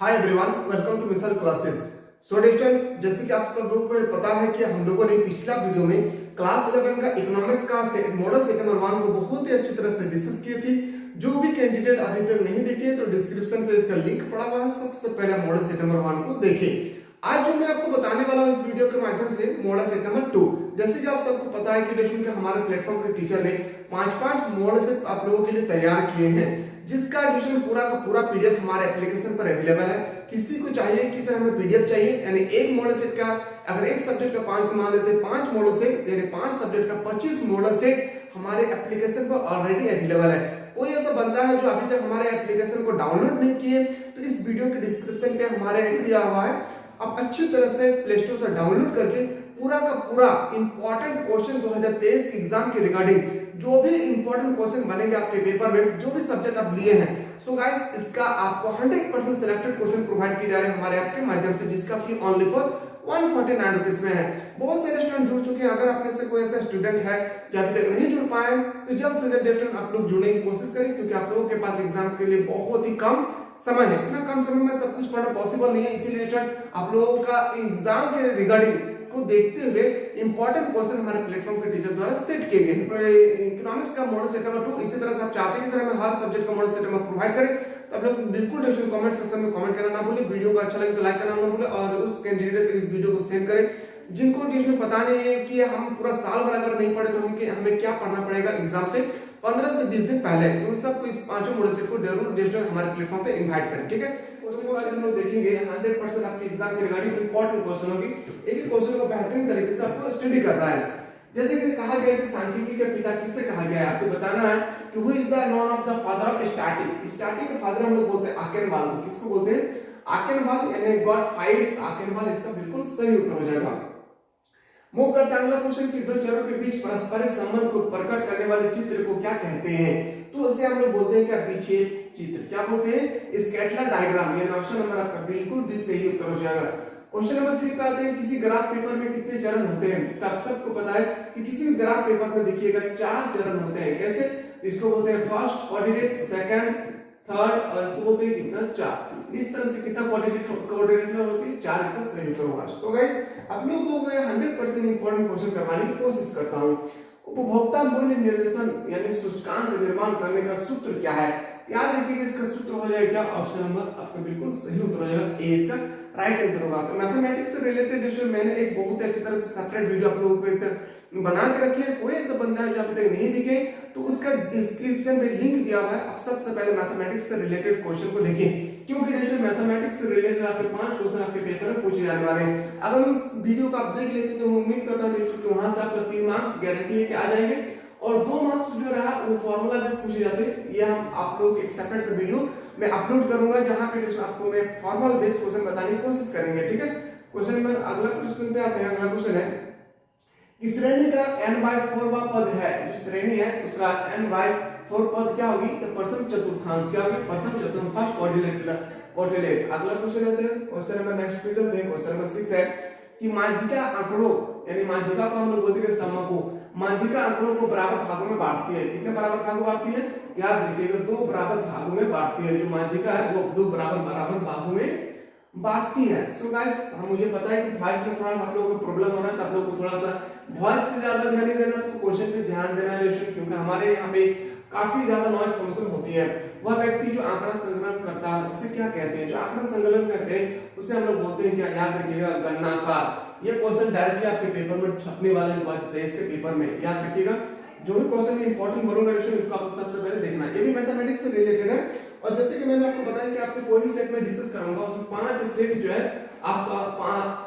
Hi everyone, welcome to Misal classes. So student, जैसे कि आप सब लोगों को पता है कि हम लोगों ने पिछला वीडियो में क्लास 11 का इकोनॉमिक्स का मॉडल सेट नंबर 1 को बहुत ही अच्छी तरह से डिस्कस किए थे। जो भी कैंडिडेट अभी तक नहीं देखे तो डिस्क्रिप्शन पे इसका लिंक पड़ा हुआ है, सबसे पहले मॉडल सेट नंबर 1 को देखें। आज जो मैं आपको बताने वाला हूं इस वीडियो के माध्यम से मॉडल सेट नंबर 2। जैसे कि आप सबको पता है कि के हमारे प्लेटफॉर्म के टीचर ने 5-5 मॉडल सेट आप लोगों के लिए तैयार किए हैं, जिसका एडिशन पूरा का पूरा पीडीएफ हमारे एप्लीकेशन पर अवेलेबल है। किसी को चाहिए कि सर हमें पीडीएफ चाहिए, यानी एक मॉडल सेट का अगर एक सब्जेक्ट का 5 मान लेते हैं 5 मॉडल सेट, यानी 5 सब्जेक्ट का 25 मॉडल सेट हमारे एप्लीकेशन पर ऑलरेडी अवेलेबल है। कोई ऐसा बंदा है जो अभी तक हमारे एप्लीकेशन को डाउनलोड नहीं किए तो इस वीडियो के डिस्क्रिप्शन पे हमारे लिंक दिया हुआ है, आप अच्छी तरह से प्ले स्टोर से डाउनलोड करके पूरा का पूरा इंपॉर्टेंट क्वेश्चन 2023 एग्जाम के रिगार्डिंग जो भी इंपॉर्टेंट क्वेश्चन बनेंगे आपके पेपर में, जो भी सब्जेक्ट आप लिए हैं, सो गाइस इसका आपको 100% सिलेक्टेड क्वेश्चन प्रोवाइड किए जा रहे हैं हमारे ऐप के माध्यम से, जिसका फी ओनली फॉर 149 रुपीज में है। बहुत सारे स्टूडेंट जुड़ चुके हैं। अगर आप में से कोई ऐसा स्टूडेंट है जो अभी तक नहीं जुड़ पाए तो जल्द से जल्द स्टूडेंट आप लोग जुड़ने की कोशिश करें, क्योंकि आप लोगों के पास एग्जाम के लिए बहुत ही कम समय है। इतना कम समय में सब कुछ पढ़ना पॉसिबल नहीं है, इसीलिए स्टूडेंट आप लोगों का एग्जाम के रिगार्डिंग को देखते हुए इंपॉर्टेंट क्वेश्चन हमारे प्लेटफॉर्म के टीचर द्वारा सेट किए गए हैं। इकोनॉमिक्स का मॉडल सेट नंबर 2, इसी तरह से आप चाहते हैं कि सर हमें हर सब्जेक्ट का मॉडल सेट नंबर प्रोवाइड करें तो आप लोग बिल्कुल डिस्क्रिप्शन कमेंट सेक्शन में कमेंट करना ना भूलें। वीडियो को अच्छा लगे तो लाइक करना ना भूलें और उस कैंडिडेट तक इस वीडियो को शेयर करें जिनको ट्यूशन पता नहीं है कि हम पूरा साल भर अगर नहीं पढ़े तो हमें क्या पढ़ना पड़ेगा एग्जाम से 15 से 20 दिन पहले। तो उन सबको इस पांचों मॉडल सेट को जरूर हमारे प्लेटफॉर्म पे इनवाइट करें, ठीक है। क्वेश्चन को हम लोग देखेंगे 100% आपके एग्जाम के रिगार्डिंग इंपॉर्टेंट क्वेश्चन होगी। एक क्वेश्चन को बेहतरीन तरीके से आपको स्टडी करना है। जैसे कि कहा गया कि सांख्यिकी के पिता किसे कहा गया है, आपको बताना है कि who is the known of the father of static. Static के फादर हम लोग बोलते हैं आकेनवाल। तो किसको बोलते हैं? आकेनवाल, यानी गॉड फाइव आकेनवाल। इसका बिल्कुल सही उत्तर हो जाएगा। मुख्य रेक्टेंगुलर क्वेश्चन की दो चरों के बीच परस्पर संबंध को प्रकट करने वाले चित्र को क्या कहते हैं? तो उसे हम लोग बोलते हैं क्या? विच्छेद चित्र। क्या बोलते हैं? स्कैटलर डायग्राम। ये ऑप्शन नंबर आपका बिल्कुल भी सही उत्तर हो जाएगा। क्वेश्चन नंबर 3 पे आते हैं, किसी ग्राफ पेपर में कितने चरण होते हैं? तो आप सबको पता है कि किसी भी ग्राफ पेपर में देखिएगा 4 चरण होते हैं। कैसे? इसको बोलते हैं फर्स्ट कोऑर्डिनेट, सेकंड, थर्ड और इसको बोलते हैं कितना? 4। इस तरह से कितना कोऑर्डिनेट होती है? 4। इसका सही उत्तर होगा। सो गाइस आप लोगों को मैं 100% इंपॉर्टेंट क्वेश्चन करवाने की कोशिश करता हूं। उपभोक्ता मूल्य निर्देशन यानी सूचकांक निर्माण करने का सूत्र क्या है? याद रखिएगा इसका सूत्र हो जाएगा ऑप्शन नंबर आपका बिल्कुल सही उत्तर हो जाएगा ए, इसका राइट आंसर होगा। तो मैथमेटिक्स से रिलेटेड जो मैंने एक बहुत अच्छी तरह से सेपरेट वीडियो आप लोगों को एक बना के रखी है। कोई ऐसा बंदा है जो अभी तक नहीं दिखे तो उसका डिस्क्रिप्शन में लिंक दिया हुआ है। आप सबसे पहले मैथमेटिक्स से रिलेटेड क्वेश्चन को देखिए, क्योंकि मैथमेटिक्स से रिलेटेड आपके 5 क्वेश्चन आपके पेपर में पूछे जाने वाले हैं। अगर उस वीडियो को आप देख लेते हैं तो मैं उम्मीद करता हूं कि वहां से आपका 3 मार्क्स गारंटी है कि आ जाएंगे और 2 मार्क्स जो रहा वो फार्मूला बेस्ड पूछे जाते हैं। ये हम आप लोग एक सेपरेट से वीडियो मैं अपलोड करूंगा जहां पे आपको मैं फार्मूला बेस्ड क्वेश्चन बताने की कोशिश करेंगे, ठीक है। क्वेश्चन नंबर अगला क्वेश्चन पे आते हैं। अगला क्वेश्चन है कि श्रेणी का n/4वां पद है। जो श्रेणी है उसका n/4 पद क्या होगी? तो प्रथम चतुर्थांश। क्या होगी? प्रथम चतुर्थांश, फर्स्ट क्वाड्रिलेटरल। अगला क्वेश्चन है, क्वेश्चन नंबर नेक्स्ट पे चलते हैं। क्वेश्चन नंबर 6 है कि माध्यिका आंकड़ों यानी माध्यिका को हम लोग बोलते हैं समूह को, माध्यिका आंकड़ों को बराबर भागों में बांटती है। कितने बराबर भागों में बांटती है? याद रखिएगा 2 बराबर भागों में बांटती है। जो माध्यिका है वो 2 बराबर भागों में बांटती है। सो गाइस मुझे पता है कि वॉइस में थोड़ा सा आप लोगों को प्रॉब्लम हो रहा है, तो आप लोगों को थोड़ा सा वॉइस पे ज्यादा ध्यान नहीं देना, तो क्वेश्चन पे ध्यान देना है, क्योंकि हमारे यहाँ पे काफी ज्यादा नॉइज पोल्यूशन होती है। वह व्यक्ति जो आंकड़ा संकलन करता है उसे क्या कहते हैं? जो आंकड़ा संकलन करते हैं उसे हम लोग बोलते हैं क्या? याद रखिएगा गणनाकार। ये क्वेश्चन डायरेक्टली आपके पेपर में छपने वाले हैं 2023 के पेपर में। याद रखिएगा जो भी क्वेश्चन इंपॉर्टेंट बोलूंगा उसको आपको सबसे पहले देखना है। ये भी मैथमेटिक्स से रिलेटेड है और जैसे कि मैंने आपको बताया कि आपको कोई भी सेट में डिस्कस करूंगा उसमें 5 सेट जो है आपका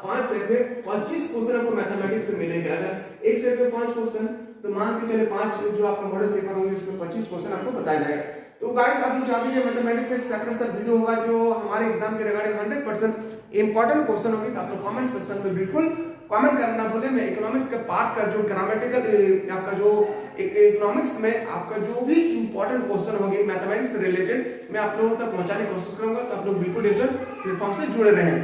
5 सेट में 25 क्वेश्चन आपको मैथमेटिक्स से मिलेंगे। अगर एक सेट में 5 क्वेश्चन तो मान के चले 5 जो आपका मॉडल पेपर होंगे उसमें 25 क्वेश्चन आपको बताया जाएगा। तो गाइस आप लोग जानते हैं मैथमेटिक्स एक सेपरेट सा वीडियो होगा जो हमारे एग्जाम के रिगार्डिंग 100% इंपॉर्टेंट क्वेश्चन होंगे। आप लोग कमेंट सेक्शन में बिल्कुल कमेंट करना भूले। मैं इकोनॉमिक्स के पार्ट का जो ग्रामेटिकल आपका जो इकोनॉमिक्स में आपका जो भी इंपॉर्टेंट क्वेश्चन होंगे मैथमेटिक्स से रिलेटेड मैं आप लोगों तक पहुंचाने की कोशिश करूंगा, तो आप लोग बिल्कुल डिजिटल प्लेटफॉर्म से जुड़े रहें।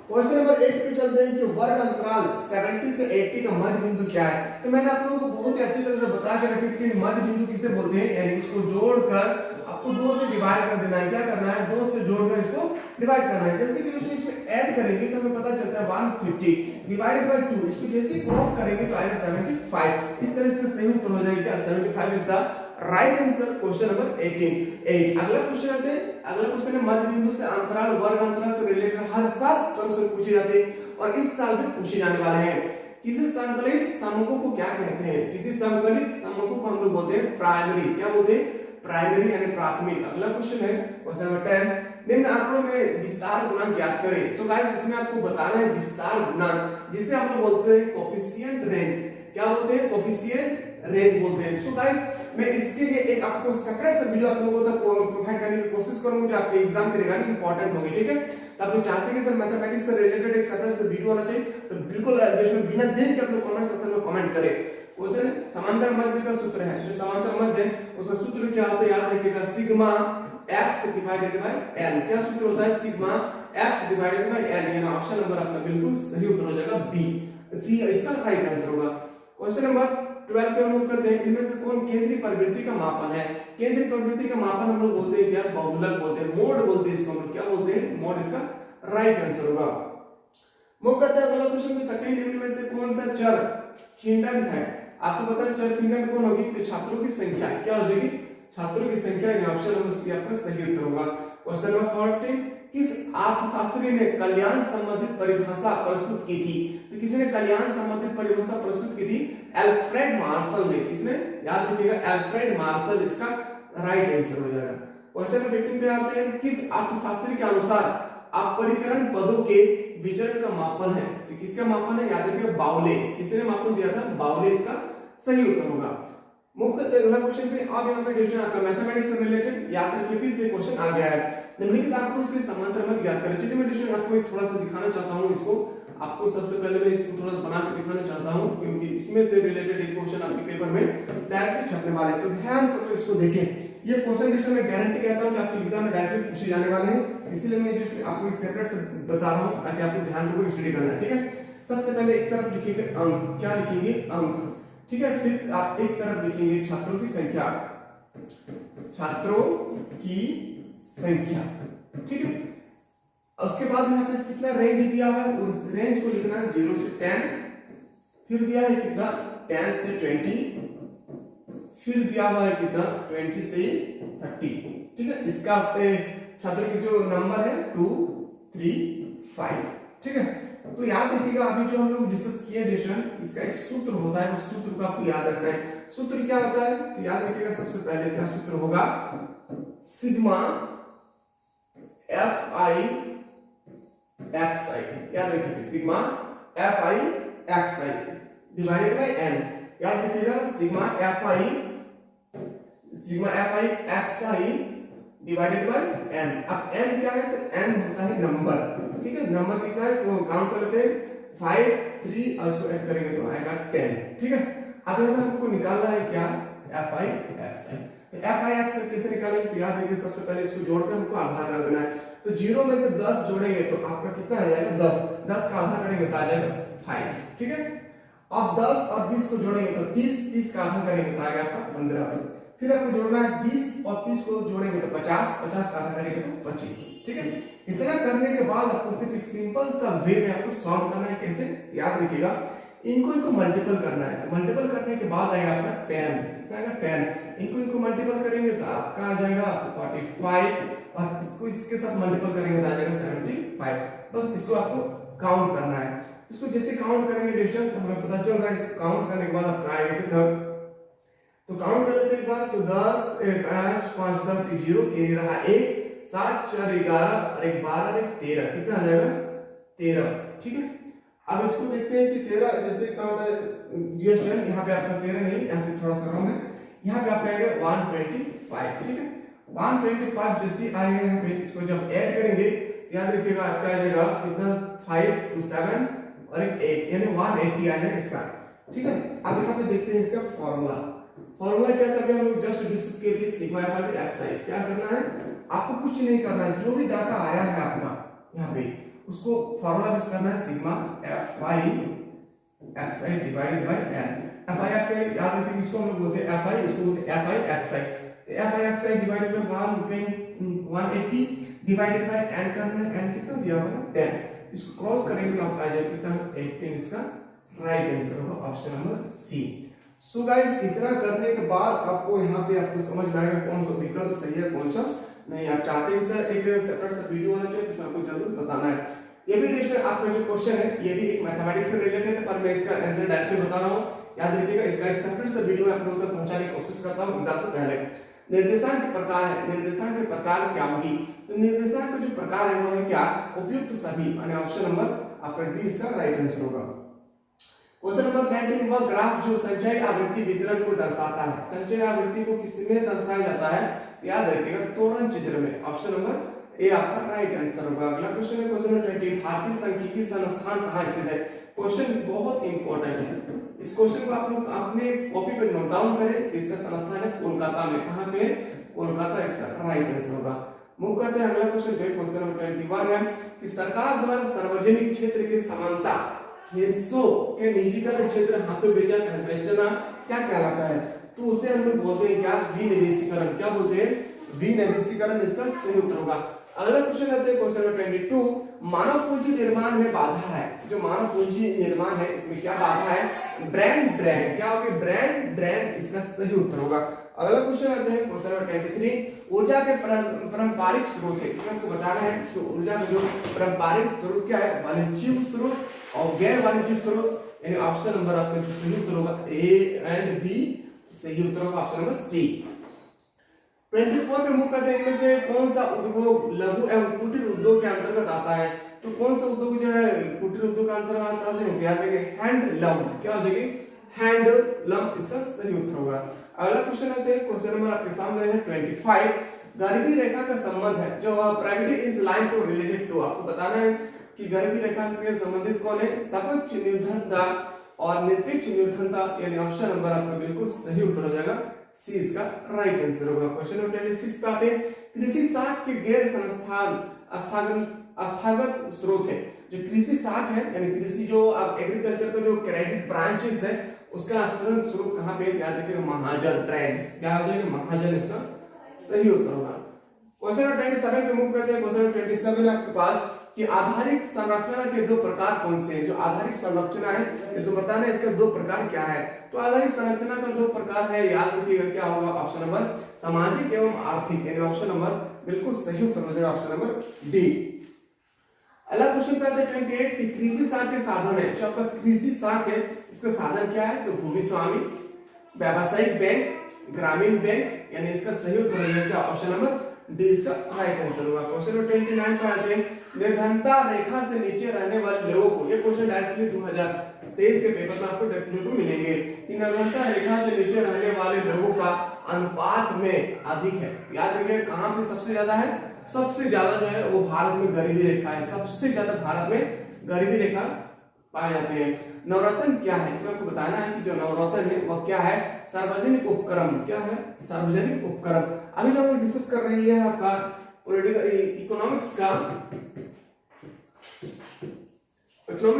क्वेश्चन नंबर 8 पे चलते हैं कि वर्ग अंतराल 70 से 80 का मध्य बिंदु क्या है? तो मैंने आप लोगों को बहुत ही अच्छी तरह से बता के रखी कि मध्य बिंदु किसे बोलते हैं, यानी इसको जोड़कर आपको 2 से डिवाइड कर देना है। क्या करना है, 2 से जोड़कर इसको डिवाइड करना है। जैसे कि दोस्तों इसमें ऐड करेंगे तो हमें पता चलता है 150 डिवाइडेड बाय 2, इसको जैसे क्रॉस करेंगे तो आएगा 75। इस तरह से सही उत्तर हो जाएगा 75 is the right answer. Question number 18। अगला क्वेश्चन आते हैं। अगला क्वेश्चन है मध्य बिंदु से अंतराल वर्ग अंतराल से रिलेटेड हर साल प्रश्न पूछे जाते हैं और इस साल भी पूछे जाने वाले हैं। किसी संकलित समूहों को क्या कहते हैं, किसी संकलित समूहों को हम लोग बोलते हैं प्राइमरी। क्या बोलते हैं, प्राइमरी यानी प्राथमिक। अगला क्वेश्चन है क्वेश्चन नंबर 10। निम्न आंकड़ों में विस्तार गुणांक ज्ञात करें। सो गाइस इसमें आपको बताना है विस्तार गुणांक, जिसे हम लोग बोलते हैं कोफिशिएंट रेंज। क्या बोलते हैं, कोफिशिएंट रेंज बोलते हैं। सो गाइस मैं इसके लिए एक आपको सेपरेट सा वीडियो आप लोगों तक प्रोवाइड करने की कोशिश करूंगा जो आपके एग्जाम के रिगार्डिंग इंपॉर्टेंट होगी। ठीक है, तो आप लोग चाहते हैं कि सर मैथमेटिक्स से रिलेटेड एक सेपरेट सा वीडियो होना चाहिए, तो बिल्कुल जिसमें बिना देर के आप लोग कमेंट सेक्शन में कमेंट करें। क्वेश्चन समांतर मध्य का सूत्र है, जो समांतर मध्य है उसका सूत्र क्या होता है याद रखिएगा, sigma x divided by n। क्या सूत्र होता है, sigma x divided by n। यानी ऑप्शन नंबर आपका बिल्कुल सही उत्तर हो जाएगा बी, सी इसका राइट आंसर होगा। क्वेश्चन नंबर 12 पे नोट करते हैं, इनमें से कौन केंद्रीय प्रवृत्ति का मापन है। केंद्रीय प्रवृत्ति का मापन हम लोग बोलते हैं क्या, बहुलक बोलते हैं, मोड बोलते हैं इसको हम लोग। क्या बोलते हैं, मोड इसका राइट आंसर होगा। मूव करते हैं अगला क्वेश्चन में। 13 इनमें से कौन सा चर खंडन है। आपको पता है चर खंडन कौन होगी, तो छात्रों की संख्या। क्या हो जाएगी, छात्रों की संख्या। यानी ऑप्शन नंबर सी आपका सही उत्तर होगा। Question number 14। किस अर्थशास्त्री ने कल्याण संबंधित परिभाषा प्रस्तुत की थी। तो किसी ने कल्याण संबंधित परिभाषा प्रस्तुत की थी, अल्फ्रेड मार्शल ने। किसने, याद रखिएगा अल्फ्रेड मार्शल इसका राइट आंसर हो जाएगा। क्वेश्चन नंबर 15 पे आते हैं, किस अर्थशास्त्री के अनुसार अपरिकरण पदों के विचरण का मापन है। तो किसका मापन है, याद रखिएगा बाउले। किसने मापन दिया था, बाउले इसका सही उत्तर होगा। मूव करते हैं अगला क्वेश्चन पे। अब यहाँ पे क्वेश्चन आपका मैथमेटिक्स से रिलेटेड, याद रखिए फिर से क्वेश्चन आ गया है। निम्नलिखित आंकड़ों से समांतर मध्य ज्ञात करें। चलिए मैं क्वेश्चन आपको थोड़ा सा दिखाना चाहता हूँ इसको। आपको सबसे पहले मैं इसको थोड़ा सा बना के दिखाना चाहता हूँ, क्योंकि इसमें से रिलेटेड एक क्वेश्चन आपके पेपर में डायरेक्ट छपने वाले हैं। तो ध्यान से इसको देखें। ये क्वेश्चन क्वेश्चन मैं गारंटी कहता हूँ कि आपके एग्जाम में डायरेक्ट पूछे जाने वाले हैं, इसीलिए मैं जस्ट आपको एक सेपरेट से बता रहा हूँ ताकि आपको ध्यान को स्टडी करना है। ठीक है, सबसे पहले एक तरफ लिखेंगे अंक। क्या लिखेंगे, अंक। ठीक है, फिर आप एक तरफ लिखेंगे छात्रों की संख्या, छात्रों की संख्या। ठीक है, उसके बाद यहाँ पे कितना रेंज दिया हुआ है, उस रेंज को लिखना है 0 से 10। फिर दिया है कितना, 10 से 20। फिर दिया हुआ है कितना, 20 से 30। ठीक है, इसका छात्र की जो नंबर है 2 3 5। ठीक है, तो याद रखिएगा अभी जो हम लोग डिस्कस किए डिवीजन, इसका एक सूत्र होता है, उस सूत्र को आपको याद रखना है। सूत्र क्या होता है, तो याद रखिएगा सबसे पहले क्या सूत्र होगा, sigma F I X I. याद रखिएगा sigma F I X I divided by N. याद रखिएगा sigma F I X I divided by N. अब एन क्या है, तो एन होता है नंबर। ठीक है, नंबर कितना है तो काउंट कर लेते हैं, 5 3 और इसको ऐड करेंगे तो आएगा 10। ठीक है, अब यहाँ पे हमको निकालना है क्या, एफ आई एक्स आई। तो एफ आई एक्स कैसे निकालेंगे, तो याद रखिए सबसे पहले इसको जोड़कर हमको आधा कर देना है। तो 0 में से 10 जोड़ेंगे तो आपका कितना आ जाएगा, 10। 10 का आधा करेंगे तो आ जाएगा 5। ठीक है, अब 10 और 20 को जोड़ेंगे तो 30। 30 का आधा करेंगे तो आएगा आपका 15। फिर आपको जोड़ना है 20 और 30 को जोड़ेंगे तो 50। 50 का आधा करेंगे तो 25। ठीक है, इतना करने के बाद आपको सिर्फ एक सिंपल सा वे में आपको सॉल्व करना है। कैसे, याद रखिएगा इनको मल्टीपल करना है। मल्टीपल करने के बाद आएगा आपका 10। कितना आएगा 10। इनको मल्टीपल करेंगे तो आपका आ जाएगा 45 और इसको इसके साथ मल्टीपल करेंगे तो आ जाएगा 75। बस इसको आपको काउंट करना है। इसको जैसे काउंट करेंगे डिवीजन तो हमें पता चल रहा है, इसको काउंट करने के बाद आपका आएगा कितना, तो काउंट करने के बाद तो 10 5 5 10 0 कैरी रहा 1 7 4 11 और 1 12 1 13। कितना आ जाएगा 13। ठीक है, अब इसको देखते हैं कि 13 जैसे काउंट डिवीजन, यहाँ पे आपका 13 नहीं, यहाँ पे थोड़ा सा कम है, यहाँ पे आपका आएगा 125। ठीक है, 125 जैसे आएगा यहाँ पे, इसको जब ऐड करेंगे तो याद रखिएगा आपका आ जाएगा कितना, 5 2 7 और 1 यानी 180 आ जाएगा इसका। ठीक है, अब यहाँ पे देखते हैं इसका फॉर्मूला। फॉर्मूला क्या था, हम लोग जस्ट डिस्कस किए थे, सिग्मा एफ आई एक्स आई। क्या करना है, आपको कुछ नहीं करना है, जो भी डाटा आया है आपका यहाँ पे उसको फॉर्मूला बेस करना है, sigma F I X I divided by N. F I X I याद रखिए, इसको हम लोग बोलते हैं एफ आई, इसको बोलते हैं F I X I. FiXi divided by 180 divided by n करना है, n कितना दिया हुआ है 10, इसको क्रॉस करेंगे तो आपका आ जाएगा कितना 18, इसका राइट आंसर होगा option number C. So guys इतना करने के बाद आपको यहाँ पे आपको समझ में आएगा कौन सा विकल्प सही है कौन सा नहीं। आप चाहते हैं सर एक सेपरेट सा वीडियो होना चाहिए तो आपको जरूर बताना है। ये भी क्वेश्चन आपका जो क्वेश्चन है ये भी एक मैथमेटिक्स से रिलेटेड है, पर मैं इसका आंसर डायरेक्टली बता रहा हूँ। याद रखिएगा इसका एक सेपरेट सा वीडियो मैं आप लोगों तक पहुंचाने की कोशिश करता हूँ एग्जाम से पहले। निर्देशांक के प्रकार है, निर्देशांक के प्रकार क्या होगी, तो निर्देशांक का जो प्रकार है वो है क्या, उपयुक्त सभी, यानी ऑप्शन नंबर आपका डी इसका राइट आंसर होगा। क्वेश्चन नंबर 19, वह ग्राफ जो संचय आवृत्ति वितरण को दर्शाता है, संचय आवृत्ति को किस में दर्शाया जाता है, याद रखिएगा त्वरण चित्र में, ऑप्शन नंबर ए आपका राइट आंसर होगा। अगला क्वेश्चन है क्वेश्चन नंबर 20, भारतीय सांख्यिकी संस्थान कहां स्थित है। क्वेश्चन बहुत इंपॉर्टेंट है, इस क्वेश्चन को आप लोग अपने कॉपी पे नोट डाउन करें। इसका संस्थान है कोलकाता में, कहां पे, कोलकाता, इसका राइट आंसर होगा। मूव करते हैं अगला क्वेश्चन पे, क्वेश्चन नंबर 21 है कि सरकार द्वारा सार्वजनिक क्षेत्र के समानता हिस्सों के निजीकरण क्षेत्र हाथों बेचना क्या कहलाता है, तो उसे हम लोग बोलते हैं क्या, विनिवेशीकरण। क्या बोलते हैं, विनिवेशीकरण, इसका सही उत्तर होगा। अगला क्वेश्चन आते हैं क्वेश्चन नंबर 22, मानव पूंजी निर्माण में बाधा है, जो मानव पूंजी निर्माण है इसमें क्या बाधा है, ब्रांड ड्रैग, क्या होगा, ब्रांड ड्रैग, इसका सही उत्तर होगा। अगला क्वेश्चन आते हैं क्वेश्चन नंबर 23, ऊर्जा के पारंपरिक स्रोत है, इसमें आपको बताना है तो ऊर्जा का जो पारंपरिक स्रोत क्या है, वाणिज्यिक स्रोत और गैर वाणिज्यिक स्रोत, यानी ऑप्शन नंबर आपका जो सही उत्तर होगा ए एंड बी, सही उत्तर होगा ऑप्शन नंबर सी। 24 पे मुख्य करते हैं इनमें से कौन सा उद्योग लघु एवं कुटीर उद्योग के अंतर्गत आता है, तो कौन सा उद्योग जो है कुटीर उद्योग के अंतर्गत आता है, क्या देंगे, हैंडलूम, क्या हो जाएगी, हैंडलूम, इसका सही उत्तर होगा। अगला क्वेश्चन आते हैं क्वेश्चन नंबर आपके सामने है 25, गरीबी रेखा का संबंध है, जो प्राइवेटी is line to related to, आपको बताना है कि गरीबी रेखा से संबंधित कौन है, सापेक्ष निर्धनता और निरपेक्ष निर्धनता, यानी ऑप्शन नंबर आपका बिल्कुल सही उत्तर हो जाएगा सी, इसका राइट आंसर होगा। क्वेश्चन नंबर 26 पे आते हैं, कृषि शाख के गैर संस्थागत स्रोत है, जो कृषि शाख है यानी कृषि जो अब एग्रीकल्चर का जो क्रेडिट ब्रांचेस है उसका संस्थागत स्रोत कहां पे, याद रखिएगा महाजन ट्रेड्स, क्या हो जाएगा, महाजन, इसका सही उत्तर होगा। क्वेश्चन नंबर 27 पे मूव करते हैं। क्वेश्चन नंबर 27 आपके पास कि आधारिक संरचना के दो प्रकार कौन से हैं, जो आधारिक संरचना है इसको बताना है, इसके दो प्रकार क्या है, तो आधारिक संरचना का दो प्रकार है, याद रखिएगा क्या होगा, ऑप्शन नंबर सामाजिक एवं आर्थिक, यानी ऑप्शन नंबर बिल्कुल सही उत्तर हो जाएगा ऑप्शन नंबर डी। अगला क्वेश्चन पे आता है 28 कि कृषि शाख के साधन है, जो आपका कृषि शाख है इसका साधन क्या है, तो भूमि स्वामी, व्यावसायिक बैंक, ग्रामीण बैंक, यानी इसका सही उत्तर हो जाएगा ऑप्शन नंबर डी, इसका राइट आंसर होगा। क्वेश्चन नंबर 29 पे आते हैं, निर्धनता रेखा से नीचे रहने वाले लोगों को, ये क्वेश्चन डायरेक्टली 2023 के पेपर में आपको देखने को मिलेंगे कि निर्धनता रेखा से नीचे रहने वाले लोगों का अनुपात में अधिक है, याद रखिए कहां पे सबसे ज्यादा है, सबसे ज्यादा जो है वो भारत में गरीबी रेखा है, सबसे ज्यादा भारत में गरीबी रेखा पाए जाते हैं। नवरत्न क्या है, इसमें आपको बताना है कि जो नवरत्न है वह क्या है, सार्वजनिक उपक्रम, क्या है, सार्वजनिक उपक्रम। अभी जो हम डिस्कस कर रही है आपका पॉलिटिकल इकोनॉमिक्स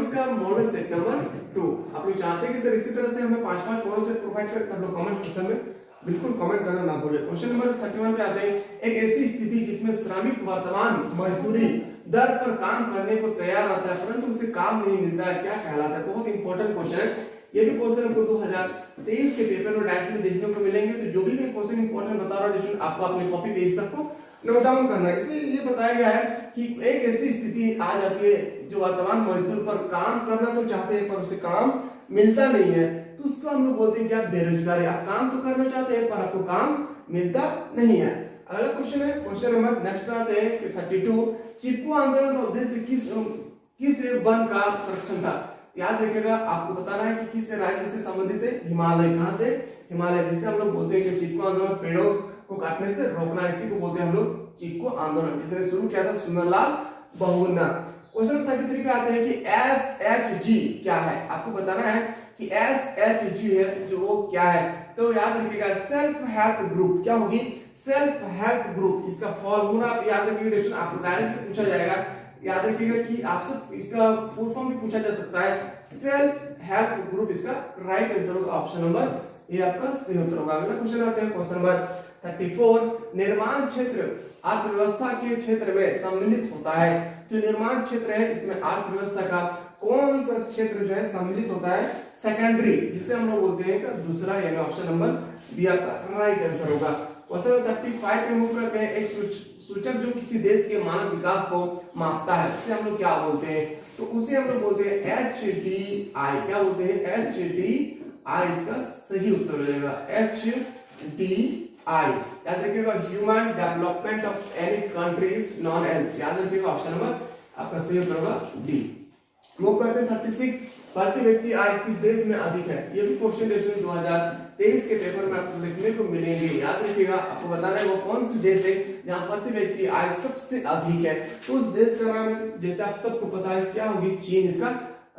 का मॉडल सेट नंबर 2, आप लोग चाहते हैं कि सर इसी तरह से हमें 5-5 मॉडल सेट प्रोवाइड करें, तब लोग कमेंट सेक्शन में बिल्कुल कमेंट करना ना भूलें। क्वेश्चन नंबर 31 पे आते हैं, एक ऐसी स्थिति जिसमें श्रमिक वर्तमान मजदूरी दर पर काम करने को तैयार रहता है परंतु उसे काम नहीं मिलता है, क्या कहलाता है, बहुत इंपॉर्टेंट क्वेश्चन है। ये भी क्वेश्चन हमको 2023 के पेपर में डायरेक्टली देखने को मिलेंगे, तो जो भी मैं क्वेश्चन इंपॉर्टेंट बता रहा हूं आपको अपने कॉपी पेज तक को नोट डाउन करना है। इसलिए ये बताया गया है कि एक ऐसी स्थिति आ जाती है जो वर्तमान मजदूर पर काम करना तो चाहते हैं पर उसे काम मिलता नहीं है, तो उसको हम लोग बोलते हैं क्या, बेरोजगारी। आप काम तो करना चाहते हैं पर आपको काम मिलता नहीं है। अगला क्वेश्चन है क्वेश्चन नंबर नेक्स्ट पे आते हैं 32, चिपको आंदोलन का उद्देश्य किस वन का संरक्षण था, याद रखिएगा आपको बताना है कि किस राज्य से संबंधित है, हिमालय, कहां से, हिमालय, जिसे हम लोग बोलते हैं कि चिपको आंदोलन पेड़ों को काटने से रोकना, इसी को बोलते हैं हम लोग चिपको आंदोलन, जिसने शुरू किया था सुंदरलाल बहुगुणा। क्वेश्चन 33 पे आते हैं कि SHG क्या है, आपको बताना है कि SHG है जो वो क्या है, तो याद रखिएगा सेल्फ हेल्प ग्रुप, क्या होगी, सेल्फ हेल्प ग्रुप, इसका फॉर्मूला आप याद रखिएगा, आपको डायरेक्ट पूछा जाएगा, याद रखिएगा कि आपसे इसका फुल फॉर्म भी पूछा जा सकता है, सेल्फ हेल्प ग्रुप, इसका राइट आंसर होगा ऑप्शन नंबर ये आपका सही उत्तर होगा। अगला क्वेश्चन आते हैं क्वेश्चन नंबर 34 निर्माण क्षेत्र अर्थव्यवस्था के क्षेत्र में सम्मिलित होता है। जो निर्माण क्षेत्र है इसमें अर्थव्यवस्था का कौन सा क्षेत्र जो है सम्मिलित होता है? सेकेंडरी, जिसे हम लोग बोलते हैं कि दूसरा, यानी ऑप्शन नंबर बी आपका राइट आंसर होगा। क्वेश्चन नंबर 35 पे मूव करते हैं। एक सूचक जो किसी देश के मानव विकास को मापता है उसे हम लोग क्या बोलते हैं? तो उसे हम लोग बोलते हैं HDI। क्या बोलते हैं? HDI इसका सही उत्तर हो जाएगा, HDI। याद रखिएगा, human development of any country is known as. याद रखिएगा, ऑप्शन नंबर आपका सही उत्तर होगा डी। मूव करते हैं 36, प्रति व्यक्ति आय किस देश में अधिक है? ये भी क्वेश्चन 2023 के पेपर में आपको देखने को मिलेंगे। याद रखिएगा, आपको बताना है वो कौन सी देश है जहां प्रति व्यक्ति आय सबसे अधिक है। तो उस देश का नाम, जैसे आप सबको पता है, क्या होगी? चीन इसका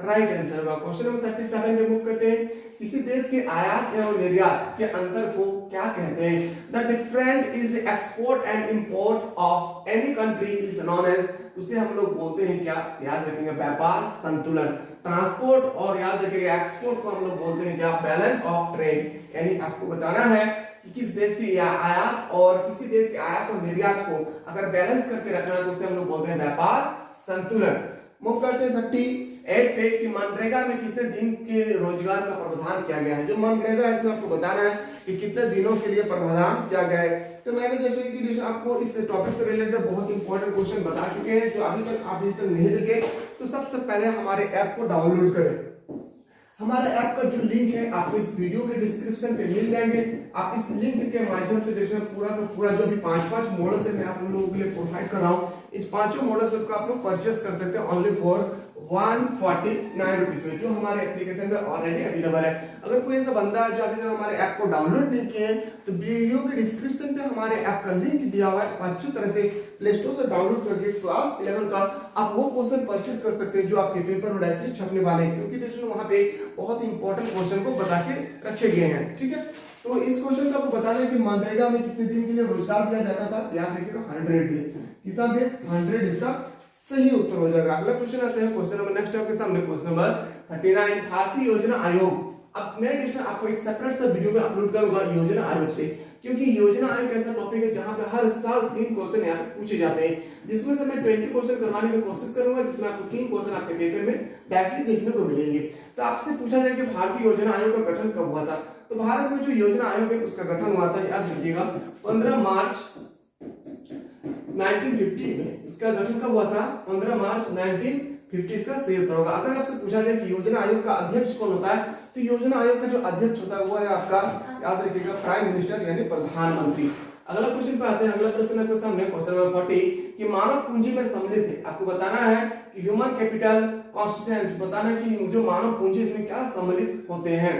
राइट आंसर होगा। क्वेश्चन नंबर 37 पे मूव करते हैं। किसी देश के आयात एवं निर्यात के अंतर को क्या कहते हैं? The different is export and import of any country is known as. उसे हम लोग बोलते हैं क्या? याद रखेंगे, व्यापार संतुलन। ट्रांसपोर्ट और याद रखिएगा एक्सपोर्ट को हम लोग बोलते हैं क्या? Balance of trade. यानी आपको बताना है कि किस देश की आयात और किसी देश के आयात और निर्यात को अगर बैलेंस करके रखना है तो उसे हम लोग बोलते हैं व्यापार संतुलन। मूव करते हैं 38 पे कि मनरेगा में कितने दिन के रोजगार का प्रावधान किया गया है? जो मनरेगा है इसमें आपको बताना है कि कितने दिनों के लिए प्रावधान किया गया है। तो मैंने जैसे कि आपको इस टॉपिक से रिलेटेड बहुत इंपॉर्टेंट क्वेश्चन बता चुके हैं, जो अभी तक नहीं देखे तो सबसे पहले हमारे ऐप को डाउनलोड करें। हमारे ऐप का जो लिंक है आपको इस वीडियो के डिस्क्रिप्शन पे मिल जाएंगे। आप इस लिंक के माध्यम से देखिए पूरा का पूरा जो भी 5 मॉडल्स है मैं आप लोगों के लिए प्रोवाइड कर रहा हूँ। इस 5 मॉडल्स को आप लोग परचेस कर सकते हैं ओनली फॉर 149 रुपीज में, जो हमारे एप्लीकेशन में ऑलरेडी अवेलेबल है। अगर कोई ऐसा बंदा है जो अभी तक हमारे ऐप को डाउनलोड नहीं किए हैं तो वीडियो के डिस्क्रिप्शन पे हमारे ऐप का लिंक दिया हुआ है। अच्छी तरह से प्ले स्टोर से डाउनलोड करके क्लास 11 का आप वो क्वेश्चन परचेस कर सकते हैं जो आपके पेपर में डायरेक्टली छपने वाले हैं, क्योंकि वहां पे बहुत ही इंपॉर्टेंट क्वेश्चन को बता के रखे गए हैं। ठीक है, तो इस क्वेश्चन का आपको बताना है कि मनरेगा में कितने दिन के लिए रोजगार दिया जाता था? याद रखिएगा 100 दिन। कितना देश? 100 इसका सही उत्तर हो जाएगा। अगला क्वेश्चन आते हैं क्वेश्चन नंबर नेक्स्ट आपके सामने क्वेश्चन नंबर 39 भारतीय योजना आयोग। अब मैं आपको एक सेपरेट सा वीडियो में अपलोड करूंगा योजना आयोग से, क्योंकि योजना आयोग ऐसा टॉपिक है जहां पे हर साल 3 क्वेश्चन यहाँ पे पूछे जाते हैं, जिसमें से मैं 20 क्वेश्चन करवाने की कोशिश करूंगा, जिसमें आपको 3 क्वेश्चन आपके पेपर में डायरेक्टली देखने को मिलेंगे। तो आपसे पूछा जाए कि भारतीय योजना आयोग का गठन कब हुआ था? तो भारत में जो योजना आयोग है उसका गठन हुआ था, याद रखिएगा 15 मार्च 1950 में। इसका गठन कब हुआ था? 15 मार्च 1950 इसका सही उत्तर होगा। अगर आपसे पूछा जाए कि योजना आयोग का अध्यक्ष कौन होता है, तो योजना आयोग का जो अध्यक्ष होता है वो है आपका, याद रखिएगा, प्राइम मिनिस्टर यानी प्रधानमंत्री। अगला क्वेश्चन पे आते हैं। अगला प्रश्न आपके सामने क्वेश्चन नंबर 40 कि मानव पूंजी में सम्मिलित है। आपको बताना है कि ह्यूमन कैपिटल कॉन्स्टिट्यूएंट, बताना है कि जो मानव पूंजी इसमें क्या सम्मिलित होते हैं।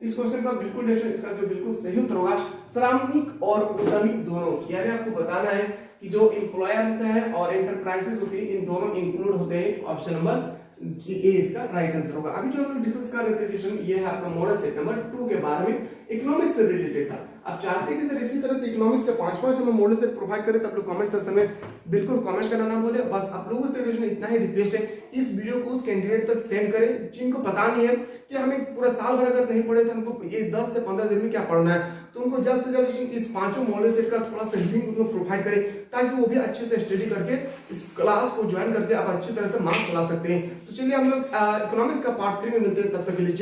इस क्वेश्चन का बिल्कुल इसका जो बिल्कुल सही उत्तर होगा श्रमिक और उद्यमी दोनों। यानी आपको बताना है कि जो एम्प्लॉयर होते हैं और एंटरप्राइजेस होती है, इन दोनों इंक्लूड होते हैं। ऑप्शन नंबर ए इसका राइट आंसर होगा। अभी जो हम लोग डिस्कस कर रहे थे ये है आपका मॉडल सेट नंबर 2 के बारे में, इकोनॉमिक्स से रिलेटेड था। अब चाहते हैं कि सर इसी तरह से इकोनॉमिक्स के 5 हम मॉडल सेट प्रोवाइड करें, तो आप लोग कमेंट सेक्शन में बिल्कुल कमेंट करना ना भूलें। बस आप लोगों से इतना ही रिक्वेस्ट है, इस वीडियो को उस कैंडिडेट तक सेंड करें जिनको पता नहीं है कि हमें पूरा साल भर अगर नहीं पढ़े तो हमको ये 10 से 15 दिन में क्या पढ़ना है, तो उनको जल्द से जल्द इस 5 मॉडल सेट का थोड़ा सा लिंक उनको प्रोवाइड करें, ताकि वो भी अच्छे से स्टडी करके इस क्लास को ज्वाइन करके आप अच्छी तरह से मार्क्स ला सकते हैं। तो चलिए हम लोग इकोनॉमिक्स का पार्ट 3 में मिलते हैं, तब तक के लिए